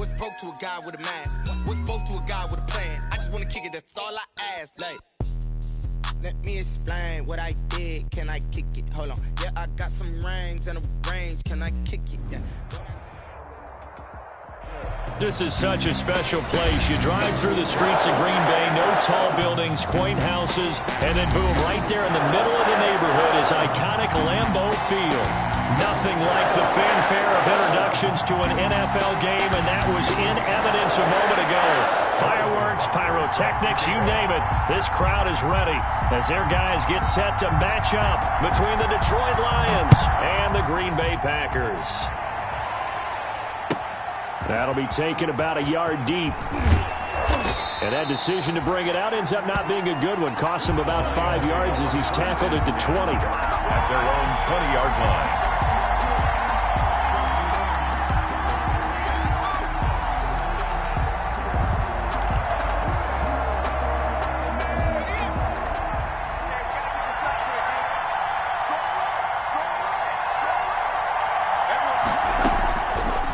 What's broke to a guy with a mask? What's broke to a guy with a plan? I just wanna kick it, that's all I ask. Like, let me explain what I did. Can I kick it? Hold on. Yeah, I got some rings and a range. Can I kick it? Yeah. This is such a special place. You drive through the streets of Green Bay, no tall buildings, quaint houses, and then boom, right there in the middle of the neighborhood is iconic Lambeau Field. Nothing like the fanfare of introductions to an NFL game, and that was in evidence a moment ago. Fireworks, pyrotechnics, you name it. This crowd is ready as their guys get set to match up between the Detroit Lions and the Green Bay Packers. That'll be taken about a yard deep. And that decision to bring it out ends up not being a good one. Cost him about 5 yards as he's tackled at the 20. At their own 20-yard line.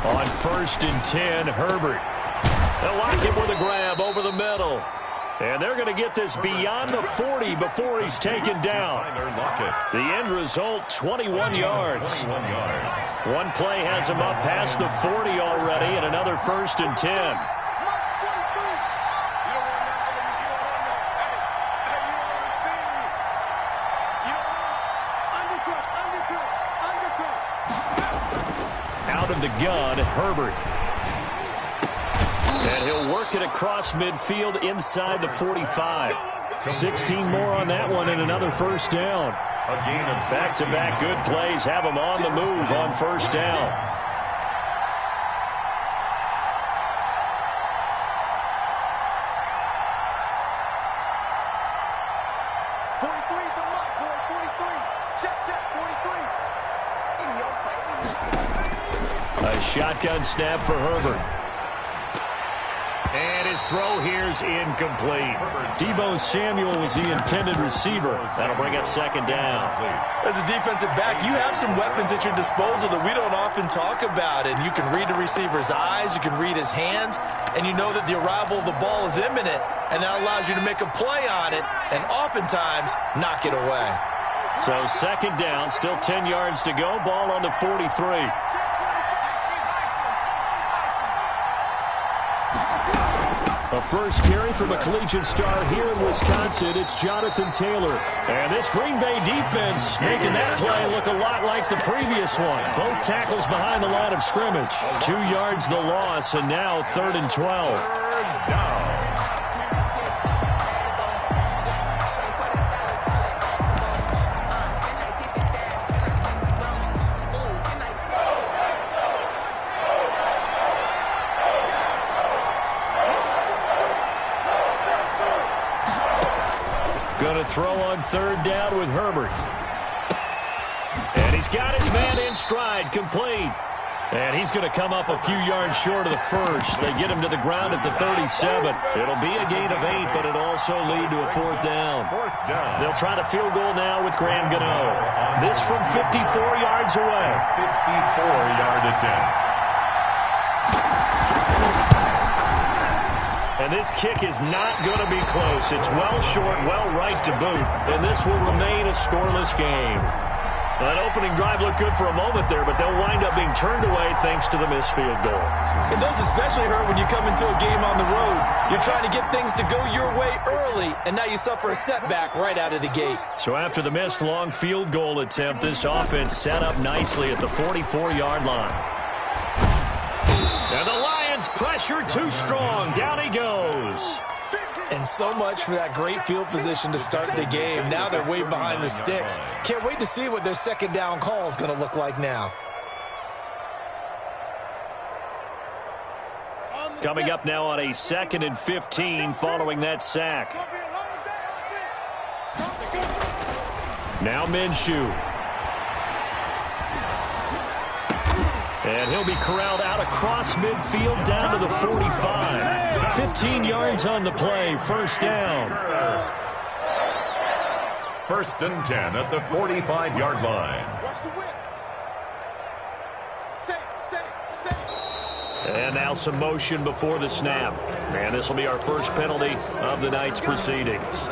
On 1st and 10, Herbert. They'll lock him with a grab over the middle. And they're going to get this beyond the 40 before he's taken down. The end result, 21 yards. One play has him up past the 40 already, and another 1st and 10. Out of the gun, Herbert. And he'll work it across midfield inside the 45. 16 more on that one and another 1st down. Back-to-back good plays have him on the move on 1st down. A shotgun snap for Herbert. And his throw here's incomplete. Deebo Samuel was the intended receiver. That'll bring up 2nd down. As a defensive back, you have some weapons at your disposal that we don't often talk about. And you can read the receiver's eyes, you can read his hands, and you know that the arrival of the ball is imminent. And that allows you to make a play on it and oftentimes knock it away. So 2nd down, still 10 yards to go. Ball on the 43. A first carry from a collegiate star here in Wisconsin. It's Jonathan Taylor. And this Green Bay defense making that play look a lot like the previous one. Both tackles behind the line of scrimmage. 2 yards the loss, and now 3rd and 12. 3rd down. Going to throw on 3rd down with Herbert. And he's got his man in stride, complete. And he's going to come up a few yards short of the 1st. They get him to the ground at the 37. It'll be a gain of 8, but it'll also lead to a 4th down. They'll try the field goal now with Graham Gano. This from 54 yards away. 54-yard attempt. And this kick is not going to be close. It's well short, well right to boot. And this will remain a scoreless game. That opening drive looked good for a moment there, but they'll wind up being turned away thanks to the missed field goal. And those especially hurt when you come into a game on the road. You're trying to get things to go your way early, and now you suffer a setback right out of the gate. So after the missed long field goal attempt, this offense set up nicely at the 44-yard line. And the Lions pressure too strong. Down he goes. And so much for that great field position to start the game. Now they're way behind the sticks. Can't wait to see what their 2nd down call is going to look like now. Coming up now on a 2nd and 15 following that sack. Now Minshew. And he'll be corralled out across midfield down to the 45. 15 yards on the play, 1st down. 1st and 10 at the 45-yard line. And now some motion before the snap. And this will be our first penalty of the night's proceedings.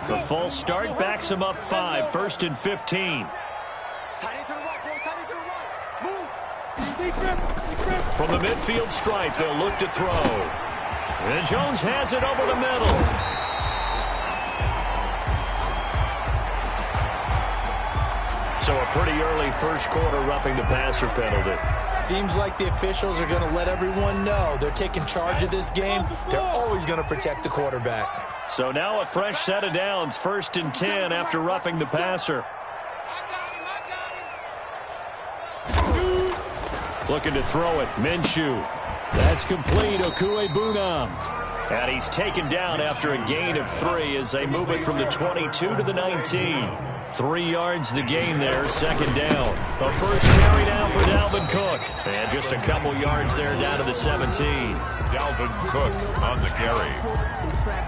The false start backs him up 5, 1st and 15. From the midfield stripe, they'll look to throw. And Jones has it over the middle. So a pretty early first quarter roughing the passer penalty. Seems like the officials are going to let everyone know they're taking charge of this game. They're always going to protect the quarterback. So now a fresh set of downs, 1st and 10 after roughing the passer. Looking to throw it, Minshew. That's complete, Okuebunam. And he's taken down after a gain of 3 as they move it from the 22 to the 19. 3 yards the gain there, 2nd down. The first carry down for Dalvin Cook. And just a couple yards there down to the 17. Dalvin Cook on the carry.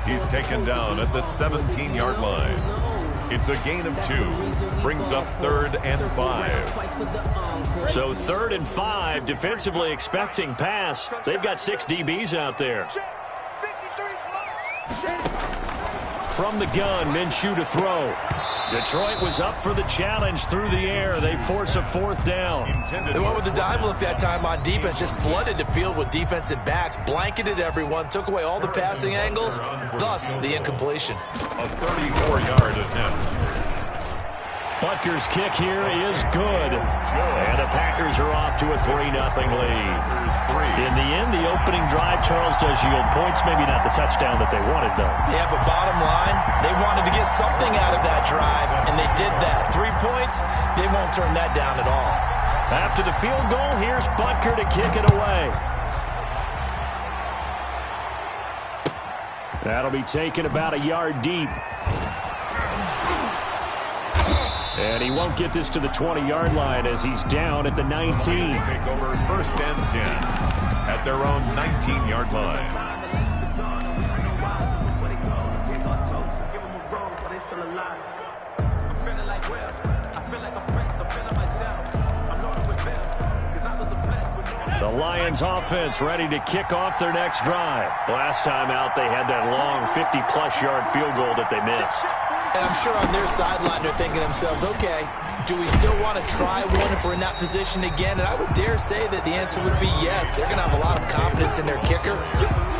He's taken down at the 17-yard line. It's a gain of 2. Brings up 3rd and 5. So 3rd and 5, defensively expecting pass. They've got 6 DBs out there. From the gun, Minshew to throw. Detroit was up for the challenge through the air. They force a 4th down. They went with the dive look that time on defense, just flooded the field with defensive backs, blanketed everyone, took away all the passing angles, thus the incompletion. A 34-yard attempt. Butker's kick here is good. And the Packers are off to a 3-0 lead. In the end, the opening drive, Charles, does yield points. Maybe not the touchdown that they wanted, though. Yeah, but bottom line, they wanted to get something out of that drive, and they did that. 3 points, they won't turn that down at all. After the field goal, here's Butker to kick it away. That'll be taken about a yard deep. And he won't get this to the 20-yard line as he's down at the 19. Take over 1st and 10 at their own 19-yard line. The Lions offense ready to kick off their next drive. Last time out, they had that long 50-plus yard field goal that they missed. And I'm sure on their sideline they're thinking to themselves, okay, do we still want to try one if we're in that position again? And I would dare say that the answer would be yes. They're going to have a lot of confidence in their kicker.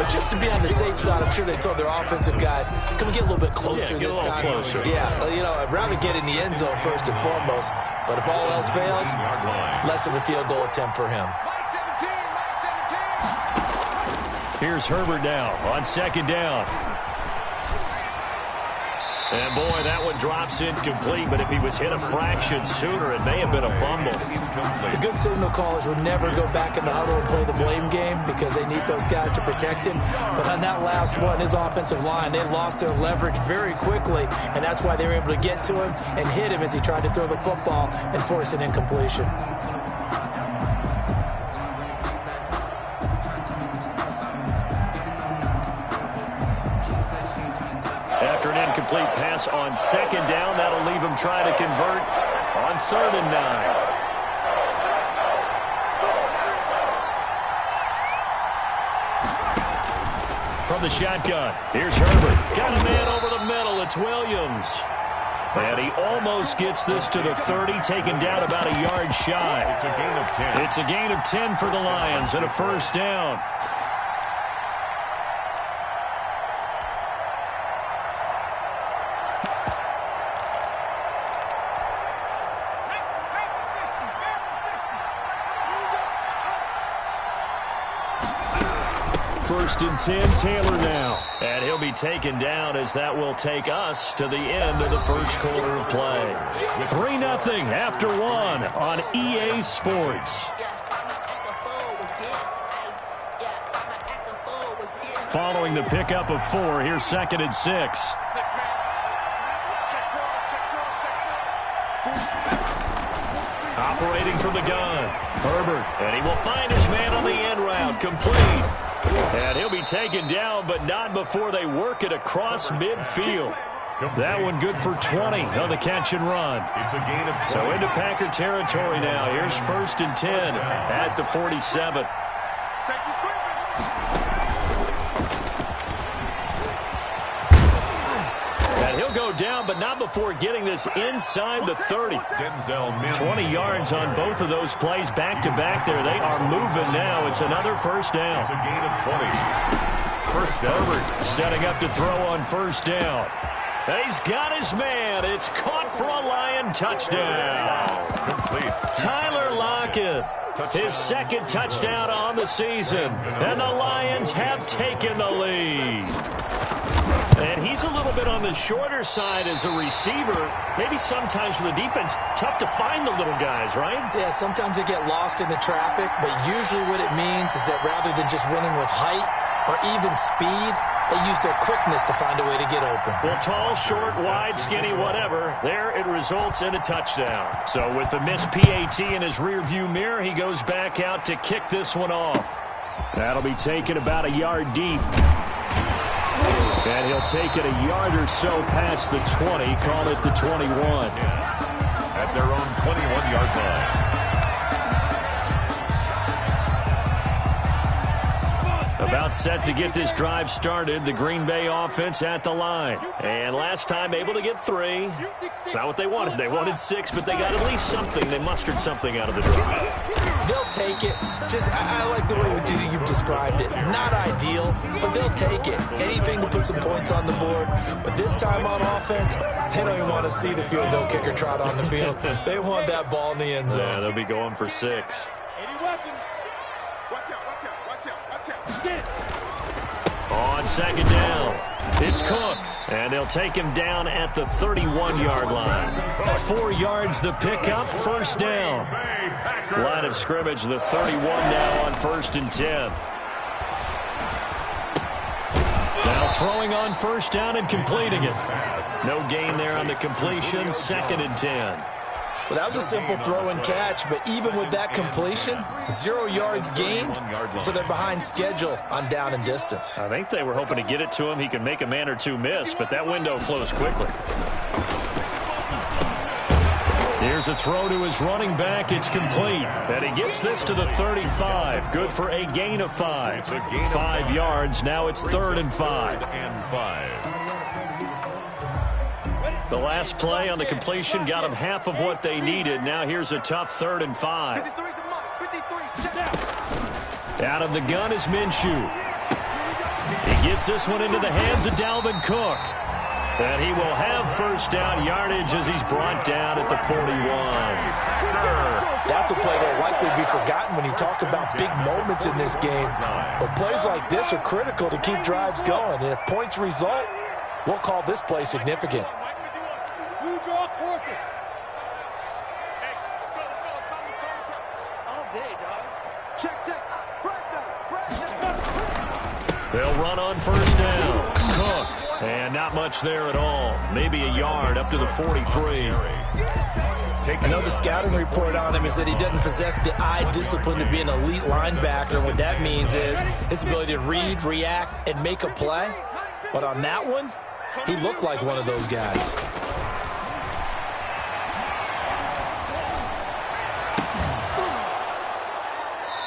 But just to be on the safe side, I'm sure they told their offensive guys, can we get a little bit closer this time? Closer. Yeah, you know, I'd rather get in the end zone first and foremost. But if all else fails, less of a field goal attempt for him. Here's Herbert now on 2nd down. And boy, that one drops incomplete, but if he was hit a fraction sooner, it may have been a fumble. The good signal callers would never go back in the huddle and play the blame game because they need those guys to protect him. But on that last one, his offensive line, they lost their leverage very quickly, and that's why they were able to get to him and hit him as he tried to throw the football and force an incompletion. After an incomplete pass on 2nd down, that'll leave him trying to convert on 3rd and 9. From the shotgun, here's Herbert. Got a man over the middle. It's Williams. And he almost gets this to the 30, taken down about a yard shy. It's a gain of 10. It's a gain of 10 for the Lions and a 1st down. First and 10, Taylor now. And he'll be taken down as that will take us to the end of the first quarter of play. 3-0 after 1 on EA Sports. Following the pickup of 4, here's 2nd and 6. Operating from the gun, Herbert. And he will find his man on the end route, complete. And he'll be taken down, but not before they work it across midfield. That one good for 20 on the catch and run. It's a gain of 20. So into Packer territory now. Here's 1st and 10 at the 47. And he'll go down, but not before getting this inside the 30. 20 yards on both of those plays back-to-back there. They are moving now. It's another first down. It's a gain of 20. First down. Herbert setting up to throw on first down. And he's got his man. It's caught for a Lion touchdown. Complete. Tyler Lockett, his second touchdown on the season. And the Lions have taken the lead. And he's a little bit on the shorter side as a receiver. Maybe sometimes for the defense, tough to find the little guys, right? Yeah, sometimes they get lost in the traffic, but usually what it means is that rather than just winning with height or even speed, they use their quickness to find a way to get open. Well, tall, short, wide, skinny, whatever, there it results in a touchdown. So with the missed PAT in his rearview mirror, he goes back out to kick this one off. That'll be taken about a yard deep. And he'll take it a yard or so past the 20, call it the 21. At their own 21-yard line. About set to get this drive started, the Green Bay offense at the line. And last time able to get 3. It's not what they wanted. They wanted 6, but they got at least something. They mustered something out of the drive. They'll take it. I like the way you've described it. Not ideal, but they'll take it. Anything to put some points on the board. But this time on offense, they don't even want to see the field goal kicker trot on the field. They want that ball in the end zone. Yeah, they'll be going for 6. On second down, it's Cook, and they'll take him down at the 31-yard line. 4 yards the pickup, first down. Line of scrimmage, the 31 now on 1st and 10. Now throwing on first down and completing it. No gain there on the completion, 2nd and 10. Well, that was a simple throw and catch, but even with that completion, 0 yards gained, so they're behind schedule on down and distance. I think they were hoping to get it to him. He could make a man or two miss, but that window closed quickly. Here's a throw to his running back. It's complete. And he gets this to the 35. Good for a gain of 5. 5 yards. Now it's 3rd and 5. The last play on the completion got them half of what they needed. Now here's a tough 3rd and 5. Out of the gun is Minshew. He gets this one into the hands of Dalvin Cook. And he will have first down yardage as he's brought down at the 41. That's a play that will likely be forgotten when you talk about big moments in this game. But plays like this are critical to keep drives going. And if points result, we'll call this play significant. They'll run on first down. Cook. And not much there at all. Maybe a yard up to the 43. I know the scouting report on him is that he doesn't possess the eye discipline to be an elite linebacker. What that means is his ability to read, react, and make a play. But on that one, he looked like one of those guys.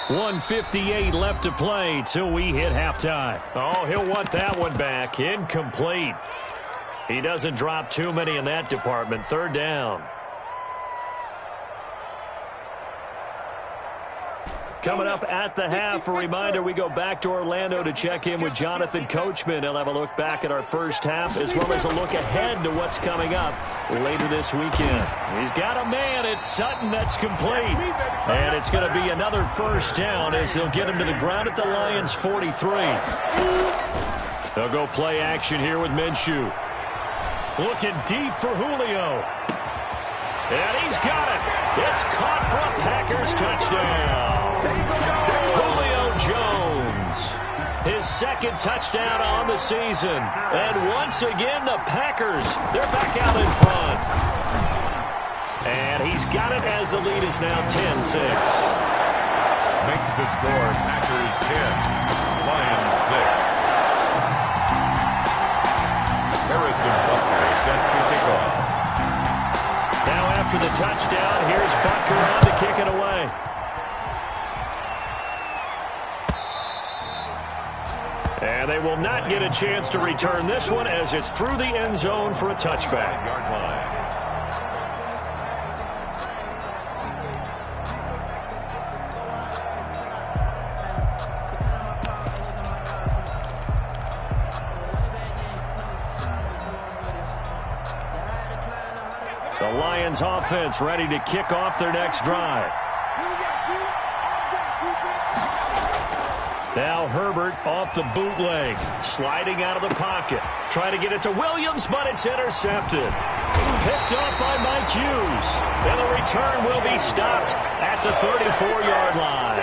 .158 left to play till we hit halftime. Oh, he'll want that one back. Incomplete. He doesn't drop too many in that department. 3rd down. Coming up at the half, a reminder, we go back to Orlando to check in with Jonathan Coachman. He'll have a look back at our first half as well as a look ahead to what's coming up later this weekend. He's got a man. It's Sutton that's complete. And it's going to be another first down as they'll get him to the ground at the Lions' 43. They'll go play action here with Minshew. Looking deep for Julio. And he's got it. It's caught for a Packers touchdown. Julio Jones, his 2nd touchdown on the season. And once again, the Packers, they're back out in front. And he's got it as the lead is now 10-6. Makes the score Packers 10, Lions 6. Harrison Butker after the touchdown. Here's Butker on to kick it away. And they will not get a chance to return this one as it's through the end zone for a touchback. Yard line. The Lions offense ready to kick off their next drive. Now Herbert off the bootleg, sliding out of the pocket. Trying to get it to Williams, but it's intercepted. Picked up by Mike Hughes. And the return will be stopped at the 34-yard line.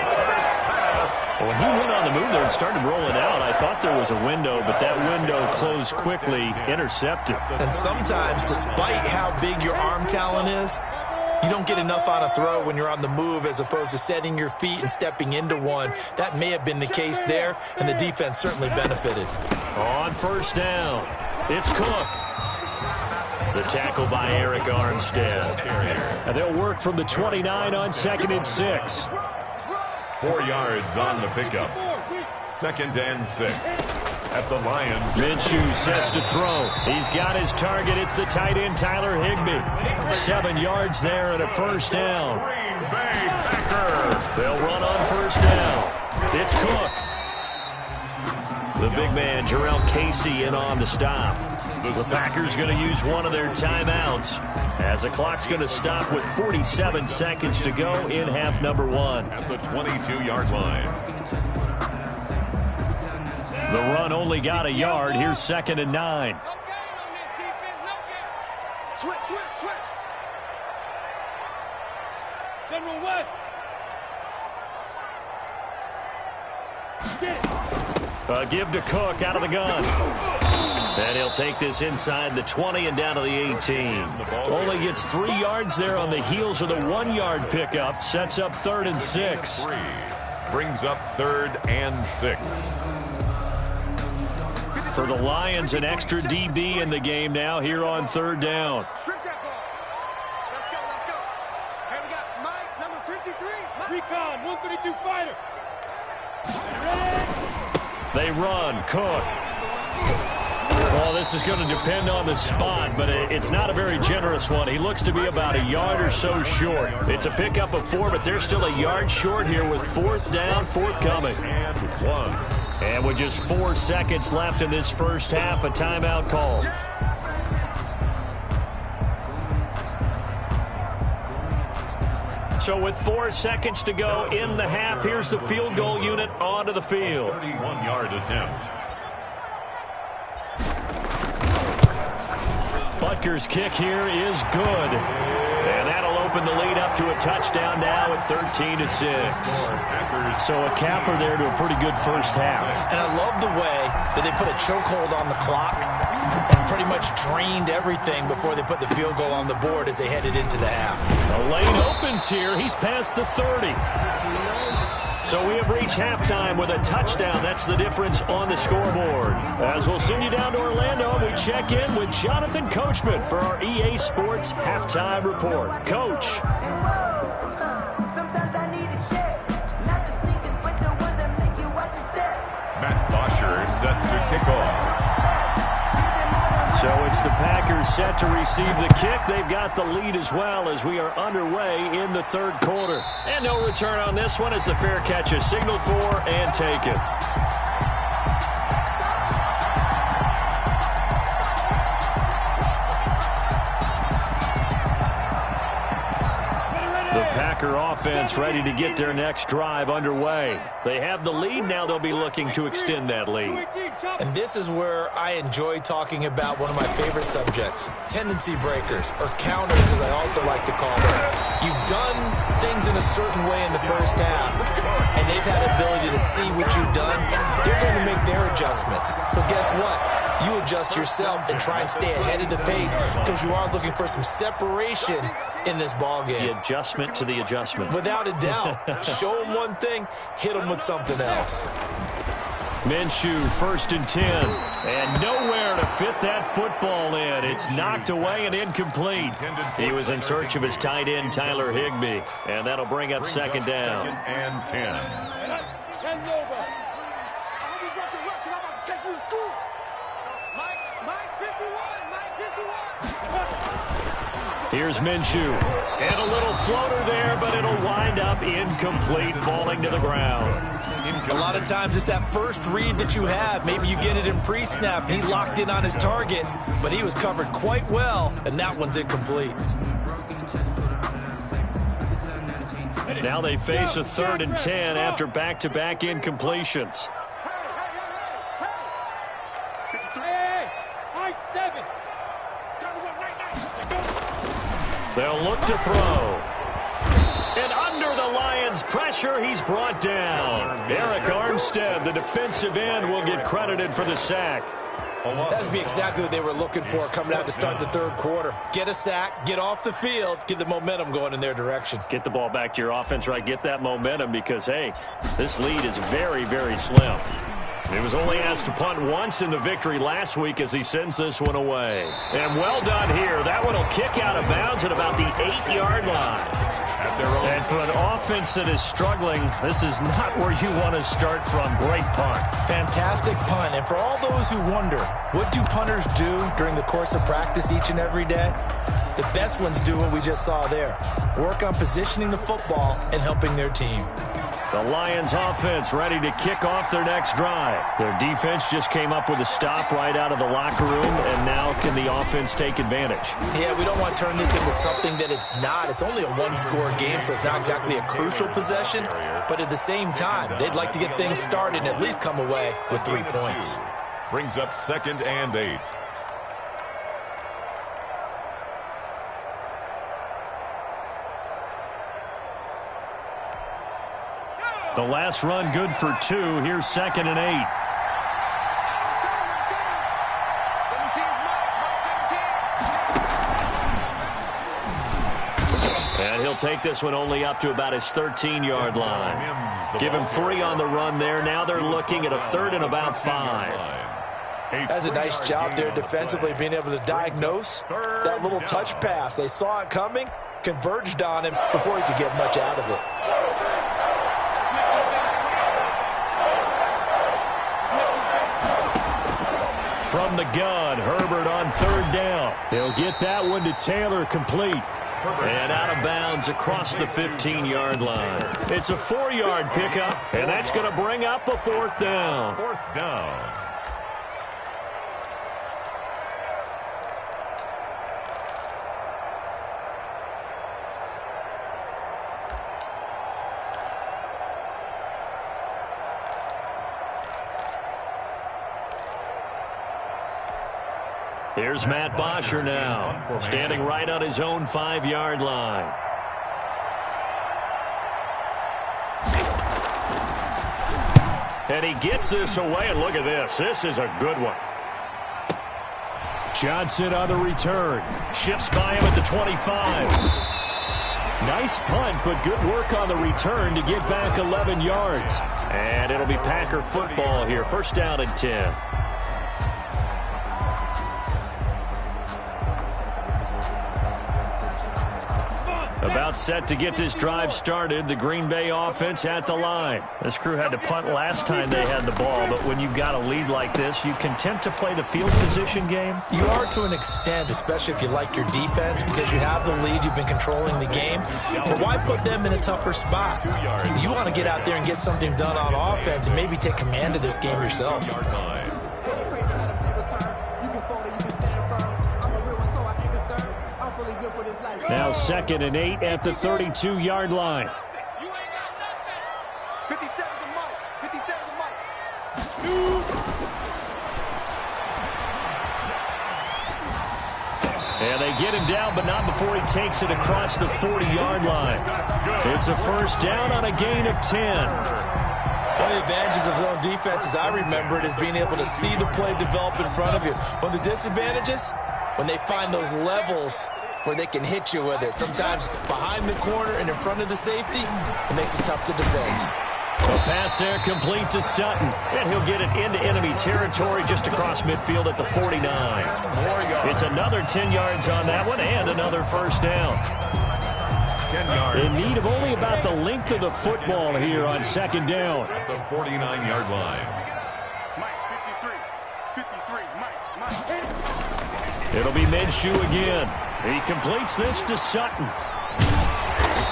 When he went on the move there and started rolling out, I thought there was a window, but that window closed quickly, intercepted. And sometimes, despite how big your arm talent is, you don't get enough on a throw when you're on the move as opposed to setting your feet and stepping into one. That may have been the case there, and the defense certainly benefited. On first down, it's Cook. The tackle by Eric Armstead. And they'll work from the 29 on 2nd and 6. 4 yards on the pickup. 2nd and 6. At the Lions. Minshew sets to throw. He's got his target. It's the tight end, Tyler Higbee. 7 yards there and a first down. Green Bay Packers. They'll run on first down. It's Cook. The big man, Jarrell Casey, in on the stop. The Packers going to use one of their timeouts as the clock's going to stop with 47 seconds to go in half number 1. At the 22-yard line. The run only got a yard. Here's 2nd and 9. Switch. General West. Give to Cook out of the gun. And he'll take this inside the 20 and down to the 18. Only gets 3 yards there on the heels of the 1-yard pickup. Sets up 3rd and 6. Brings up 3rd and 6. For the Lions, an extra DB in the game now here on 3rd down. Shrink that ball. Let's go. Hey, we got Mike, number 53. Recon, 132 fighter. They run. Cook. Well, this is going to depend on the spot, but it's not a very generous one. He looks to be about a yard or so short. It's a pickup of 4, but they're still a yard short here with 4th down, forthcoming. And 1. And with just 4 seconds left in this first half, a timeout call. So with 4 seconds to go in the half, here's the field goal unit onto the field. 31-yard attempt. Butker's kick here is good. And that'll open the lead up to a touchdown now at 13-6. So a capper there to a pretty good first half. And I love the way that they put a chokehold on the clock and pretty much drained everything before they put the field goal on the board as they headed into the half. The lane opens here. He's past the 30. So we have reached halftime with a touchdown. That's the difference on the scoreboard. As we'll send you down to Orlando, we check in with Jonathan Coachman for our EA Sports Halftime Report. Coach. Matt Bosher set to kick off. So it's the Packers set to receive the kick. They've got the lead as well as we are underway in the 3rd quarter. And no return on this one as the fair catch is signaled for and taken. The Packer offense ready to get their next drive underway. They have the lead. Now they'll be looking to extend that lead. And this is where I enjoy talking about one of my favorite subjects, tendency breakers, or counters as I also like to call them. You've done things in a certain way in the first half, and they've had the ability to see what you've done. They're going to make their adjustments. So guess what? You adjust yourself and try and stay ahead of the pace because you are looking for some separation in this ball game. The adjustment to the adjustment. Without a doubt. Show them one thing, hit them with something else. Minshew, 1st and 10. And nowhere to fit that football in. It's knocked away and incomplete. He was in search of his tight end, Tyler Higbee. And that'll bring up second down. 2nd and 10. Here's Minshew. And a little floater there, but it'll wind up incomplete, falling to the ground. A lot of times it's that first read that you have. Maybe you get it in pre-snap. He locked in on his target, but he was covered quite well, and that one's incomplete. Now they face a 3rd and 10 after back-to-back incompletions. They'll look to throw. And under the Lions' pressure, he's brought down. Eric Armstead, the defensive end, will get credited for the sack. That's be exactly what they were looking for coming out to start the 3rd quarter. Get a sack, get off the field, get the momentum going in their direction. Get the ball back to your offense, right? Get that momentum because, hey, this lead is very, very slim. He was only asked to punt once in the victory last week as he sends this one away. And well done here. That one will kick out of bounds at about the 8-yard line. And for an offense that is struggling, this is not where you want to start from. Great punt. Fantastic punt. And for all those who wonder, what do punters do during the course of practice each and every day? The best ones do what we just saw there. Work on positioning the football and helping their team. The Lions offense ready to kick off their next drive. Their defense just came up with a stop right out of the locker room, and now can the offense take advantage? Yeah, we don't want to turn this into something that it's not. It's only a one-score game, so it's not exactly a crucial possession. But at the same time, they'd like to get things started and at least come away with 3 points. Brings up 2nd and 8. The last run good for 2. Here's 2nd and 8. And he'll take this one only up to about his 13-yard line. Give him 3 on the run there. Now they're looking at a 3rd and about 5. That's a nice job there defensively, being able to diagnose that little touch pass. They saw it coming, converged on him before he could get much out of it. From the gun, Herbert on 3rd down. He'll get that one to Taylor complete. And out of bounds across the 15-yard line. It's a 4-yard pickup, and that's going to bring up a 4th down. 4th down. Here's Matt Bosher now, standing right on his own 5-yard line. And he gets this away, and look at this. This is a good one. Johnson on the return. Shifts by him at the 25. Nice punt, but good work on the return to get back 11 yards. And it'll be Packer football here. 1st down and 10. About set to get this drive started. The Green Bay offense at the line. This crew had to punt last time they had the ball, but when you've got a lead like this, you content to play the field position game? You are to an extent, especially if you like your defense, because you have the lead, you've been controlling the game. But why put them in a tougher spot? You want to get out there and get something done on offense and maybe take command of this game yourself. Now 2nd and 8 at the 32-yard line. 57 to Mike. 57 to Mike. And they get him down, but not before he takes it across the 40-yard line. It's a 1st down on a gain of 10. One of the advantages of zone defense, as I remember it, is being able to see the play develop in front of you. One of the disadvantages, when they find those levels where they can hit you with it. Sometimes behind the corner and in front of the safety, it makes it tough to defend. A pass there complete to Sutton. And he'll get it into enemy territory just across midfield at the 49. It's another 10 yards on that one and another first down. 10 yards. In need of only about the length of the football here on second down. At the 49-yard line. It'll be Minshew again. He completes this to Sutton.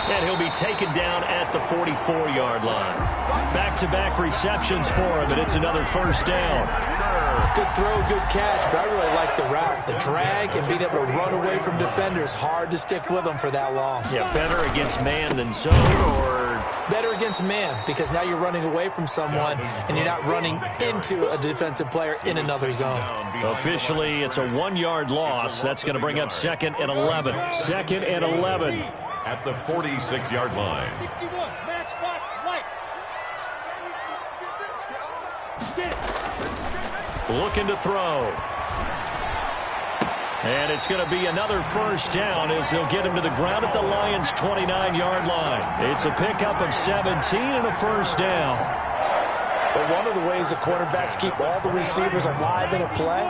And he'll be taken down at the 44-yard line. Back-to-back receptions for him, and it's another first down. Good throw, good catch, but I really like the route. The drag and being able to run away from defenders. Hard to stick with them for that long. Yeah, better against man than zone, or better against man, because now you're running away from someone and you're not running into a defensive player in another zone. Officially, it's a 1-yard loss. That's going to bring up 2nd and 11. 2nd and 11. At the 46-yard line. 61, match box, white. Looking to throw. And it's going to be another first down as they'll get him to the ground at the Lions' 29-yard line. It's a pickup of 17 and a first down. But one of the ways the quarterbacks keep all the receivers alive in a play,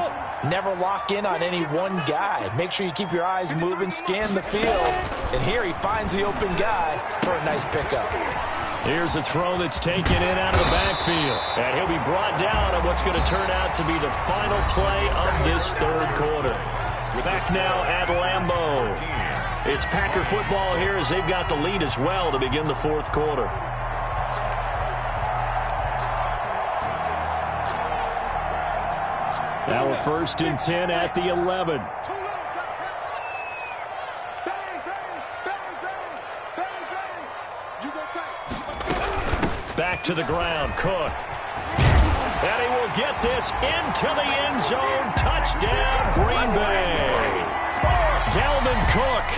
never lock in on any one guy. Make sure you keep your eyes moving, scan the field. And here he finds the open guy for a nice pickup. Here's a throw that's taken in out of the backfield. And he'll be brought down on what's going to turn out to be the final play of this third quarter. Back now at Lambeau. It's Packer football here as they've got the lead as well to begin the fourth quarter. Now a 1st and 10 at the 11. Back to the ground, Cook. And he will get this into the end zone. Touchdown, Green Bay. Dalvin Cook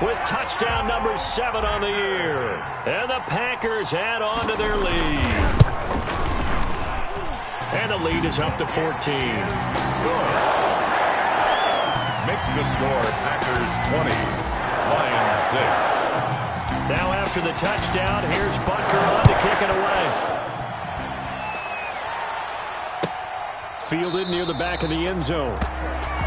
with touchdown number 7 on the year. And the Packers add on to their lead. And the lead is up to 14. Makes the score Packers 20, Lions 6. Now after the touchdown, here's Butker on to kick it away. Fielded near the back of the end zone.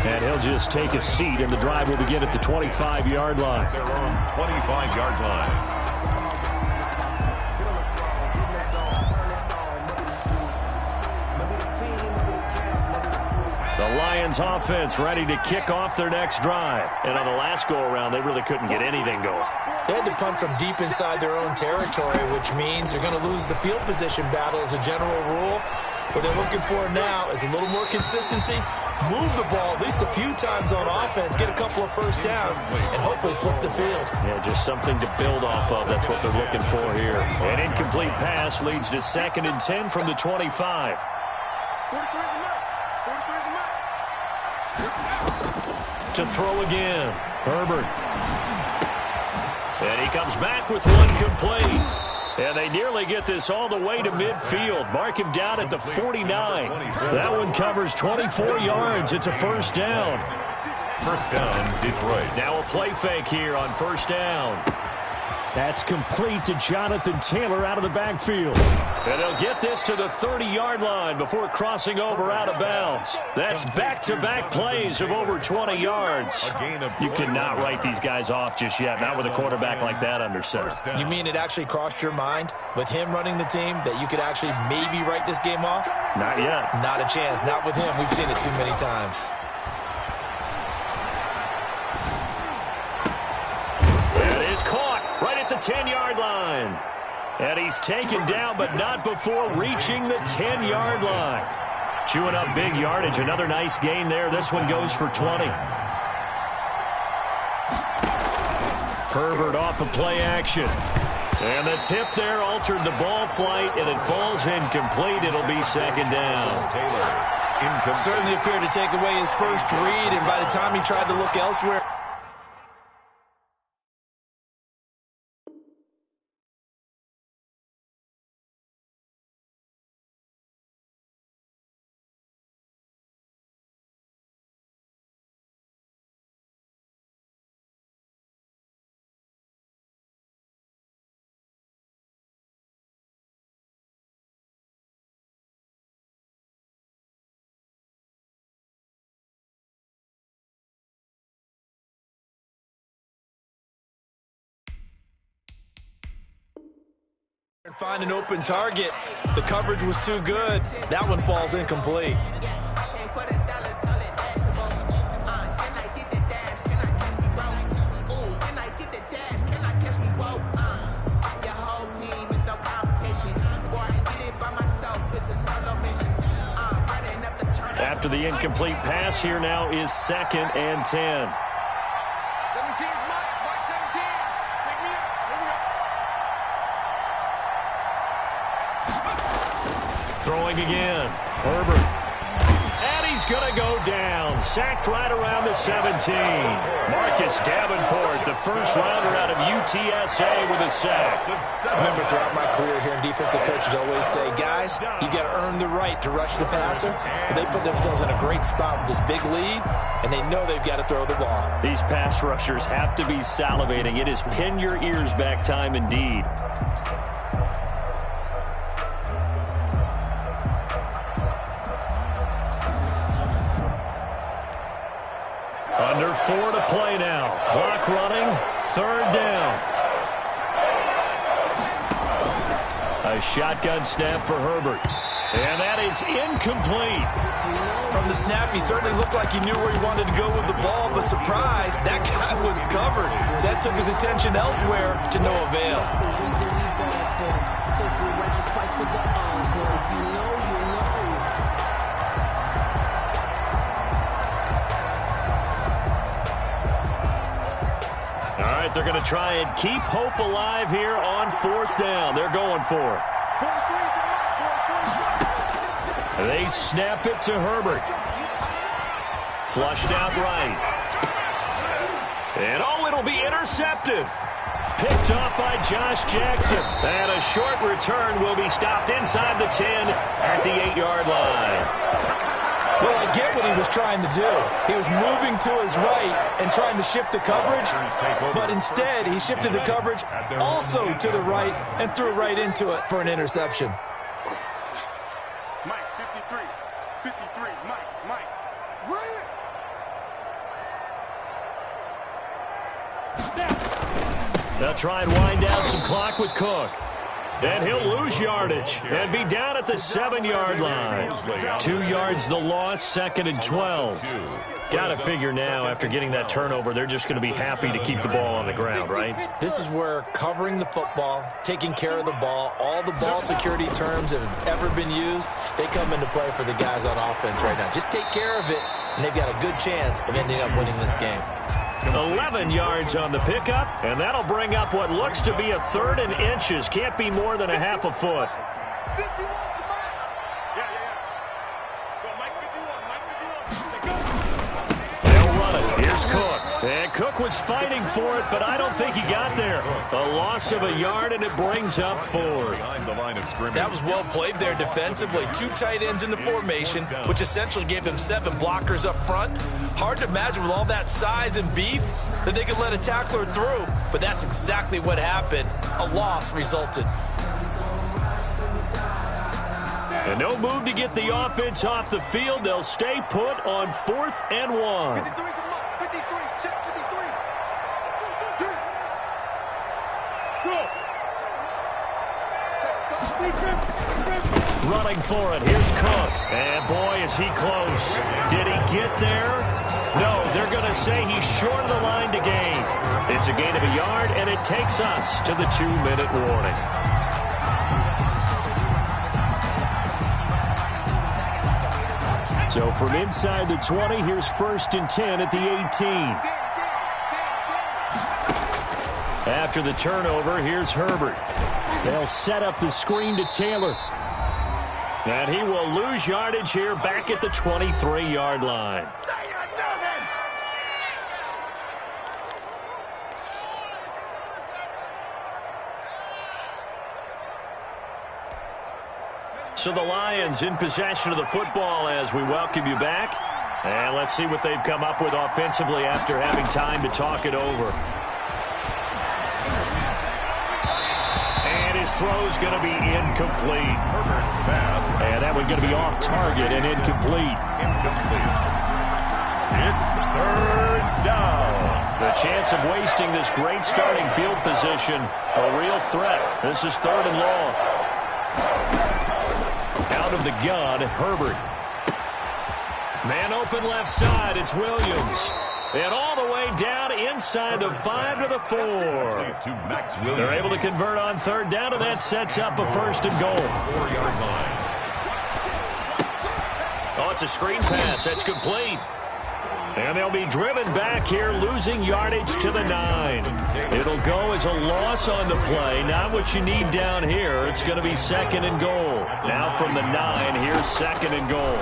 And he'll just take a seat, and the drive will begin at the 25-yard line. Their own 25-yard line. The Lions offense ready to kick off their next drive. And on the last go-around, they really couldn't get anything going. They had to punt from deep inside their own territory, which means they're going to lose the field position battle as a general rule. What they're looking for now is a little more consistency, move the ball at least a few times on offense, get a couple of first downs, and hopefully flip the field. Yeah, just something to build off of. That's what they're looking for here. An incomplete pass leads to 2nd and 10 from the 25. To throw again, Herbert. And he comes back with one complete. And they nearly get this all the way to midfield. Mark him down at the 49. That one covers 24 yards. It's a first down. First down, Detroit. Now a play fake here on first down. That's complete to Jonathan Taylor out of the backfield. And they'll get this to the 30-yard line before crossing over out of bounds. That's back-to-back plays of over 20 yards. You cannot write these guys off just yet, not with a quarterback like that under center. You mean it actually crossed your mind with him running the team that you could actually maybe write this game off? Not yet. Not a chance. Not with him. We've seen it too many times. That is caught right at the 10-yard line. And he's taken down, but not before reaching the 10-yard line. Chewing up big yardage. Another nice gain there. This one goes for 20. Herbert off of play action. And the tip there altered the ball flight, and it falls incomplete. It'll be 2nd down. Taylor, certainly appeared to take away his first read, and by the time he tried to look elsewhere, Find an open target. The coverage was too good. That one falls incomplete. After the incomplete pass, here now is 2nd and 10. 17 is Mike. Mike 17. Take me up. Here we go. Throwing again. Herbert. And he's going to go down. Sacked right around the 17. Marcus Davenport, the first rounder out of UTSA with a sack. Remember, throughout my career here, defensive coaches always say, guys, you got to earn the right to rush the passer. But they put themselves in a great spot with this big lead, and they know they've got to throw the ball. These pass rushers have to be salivating. It is pin your ears back time indeed. Under 4 to play now. Clock running. 3rd down. A shotgun snap for Herbert. And that is incomplete. From the snap, he certainly looked like he knew where he wanted to go with the ball, but surprise, that guy was covered. So that took his attention elsewhere to no avail. All right, they're going to try and keep hope alive here on 4th down. They're going for it. They snap it to Herbert. Flushed out right. And it'll be intercepted. Picked off by Josh Jackson. And a short return will be stopped inside the 10 at the 8-yard line. Well, I get what he was trying to do. He was moving to his right and trying to shift the coverage, but instead he shifted the coverage also to the right and threw right into it for an interception. Mike 53. 53. Mike. Run it. They'll try and wind down some clock with Cook. And he'll lose yardage and be down at the 7-yard line. 2 yards the loss, 2nd and 12. Got to figure now, after getting that turnover, they're just going to be happy to keep the ball on the ground, right? This is where covering the football, taking care of the ball, all the ball security terms that have ever been used, they come into play for the guys on offense right now. Just take care of it, and they've got a good chance of ending up winning this game. 11 yards on the pickup, and that'll bring up what looks to be a 3rd and inches. Can't be more than a half a foot. 51 to Mike. Yeah. So Mike 51. They'll run it. Here's Cook. And Cook was fighting for it, but I don't think he got there. A loss of a yard, and it brings up 4th. That was well played there defensively. 2 tight ends in the formation, which essentially gave them 7 blockers up front. Hard to imagine with all that size and beef that they could let a tackler through, but that's exactly what happened. A loss resulted. And no move to get the offense off the field. They'll stay put on 4th and 1. 53 to Mike. 53. Check 53. Running for it. Here's Cook. And boy, is he close. Did he get there? No, they're going to say he's short of the line to gain. It's a gain of a yard, and it takes us to the 2-minute warning. So from inside the 20, here's 1st and 10 at the 18. After the turnover, here's Herbert. They'll set up the screen to Taylor. And he will lose yardage here back at the 23-yard line. So the Lions in possession of the football as we welcome you back. And let's see what they've come up with offensively after having time to talk it over. And his throw's going to be incomplete. Herbert's pass. And that one's going to be off target and incomplete. It's 3rd down. The chance of wasting this great starting field position. A real threat. This is 3rd and long. Out of the gun, Herbert. Man open left side, it's Williams. And all the way down inside the 5 to the 4. They're able to convert on 3rd down, and that sets up a 1st and goal. 4-yard line. Oh, it's a screen pass. That's complete. And they'll be driven back here, losing yardage to the 9. It'll go as a loss on the play. Not what you need down here. It's going to be 2nd and goal. Now from the 9, here's 2nd and goal.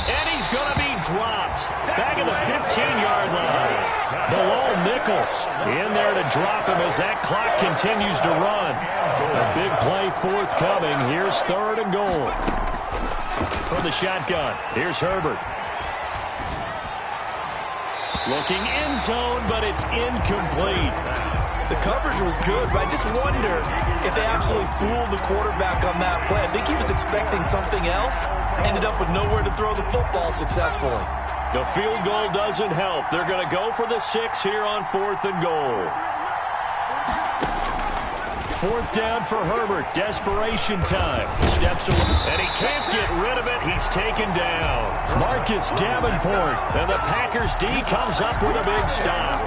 And he's going to be dropped. Back at the 15-yard line. Below Nichols. In there to drop him as that clock continues to run. A big play forthcoming. Here's 3rd and goal. From the shotgun, here's Herbert. Looking end zone, but it's incomplete. The coverage was good, but I just wonder if they absolutely fooled the quarterback on that play. I think he was expecting something else, ended up with nowhere to throw the football successfully. The field goal doesn't help. They're going to go for the 6 here on 4th and goal. 4th down for Herbert. Desperation time. Steps away, and he can't get rid of it. He's taken down. Marcus Davenport, and the Packers D comes up with a big stop.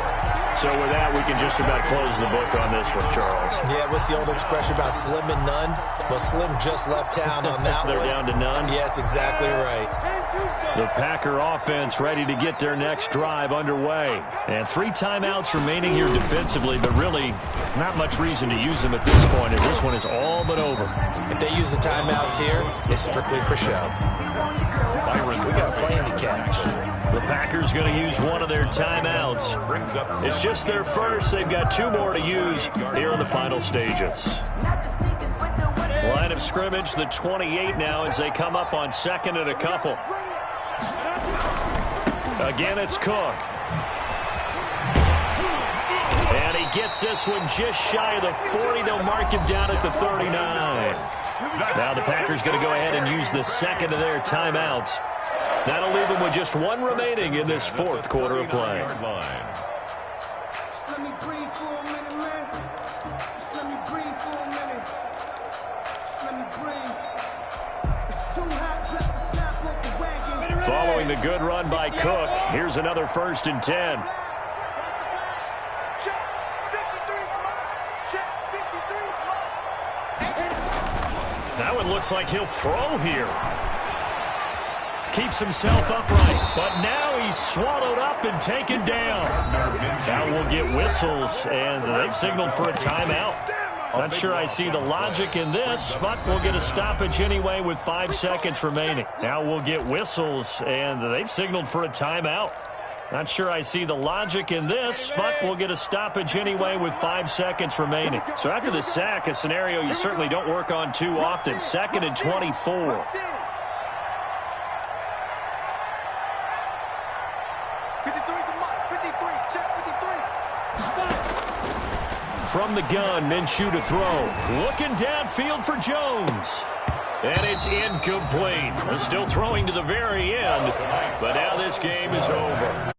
So with that, we can just about close the book on this one, Charles. Yeah, what's the old expression about slim and none? Well, Slim just left town on that They're one. down to none? Yes, exactly right. The Packer offense ready to get their next drive underway. And 3 timeouts remaining here defensively, but really not much reason to use them at this point, as this one is all but over. If they use the timeouts here, it's strictly for show. Byron, we got a plane to catch. The Packers going to use one of their timeouts. It's just their first. They've got 2 more to use here in the final stages. Line of scrimmage, the 28 now as they come up on 2nd and a couple. Again, it's Cook. And he gets this one just shy of the 40. They'll mark him down at the 39. Now the Packers going to go ahead and use the 2nd of their timeouts. That'll leave them with just 1 remaining in this 4th quarter of play. Let me breathe for a minute, man. Just let me breathe for a minute. Just let me breathe. It's too hot, drop the top off the wagon. Following the good run by Cook, here's another 1st and 10. Check 53 for mine. Check 53 for mine. That one looks like he'll throw here. Keeps himself upright, but now he's swallowed up and taken down. Now we'll get whistles, and they've signaled for a timeout. Not sure I see the logic in this, but we'll get a stoppage anyway with 5 seconds remaining. Now we'll get whistles, and they've signaled for a timeout. Not sure I see the logic in this, but we'll get a stoppage anyway with 5 seconds remaining. So after the sack, a scenario you certainly don't work on too often. 2nd and 24. 53 for mine. 53. Check 53. From the gun, Minshew to throw. Looking downfield for Jones. And it's incomplete. Still throwing to the very end, but now this game is over.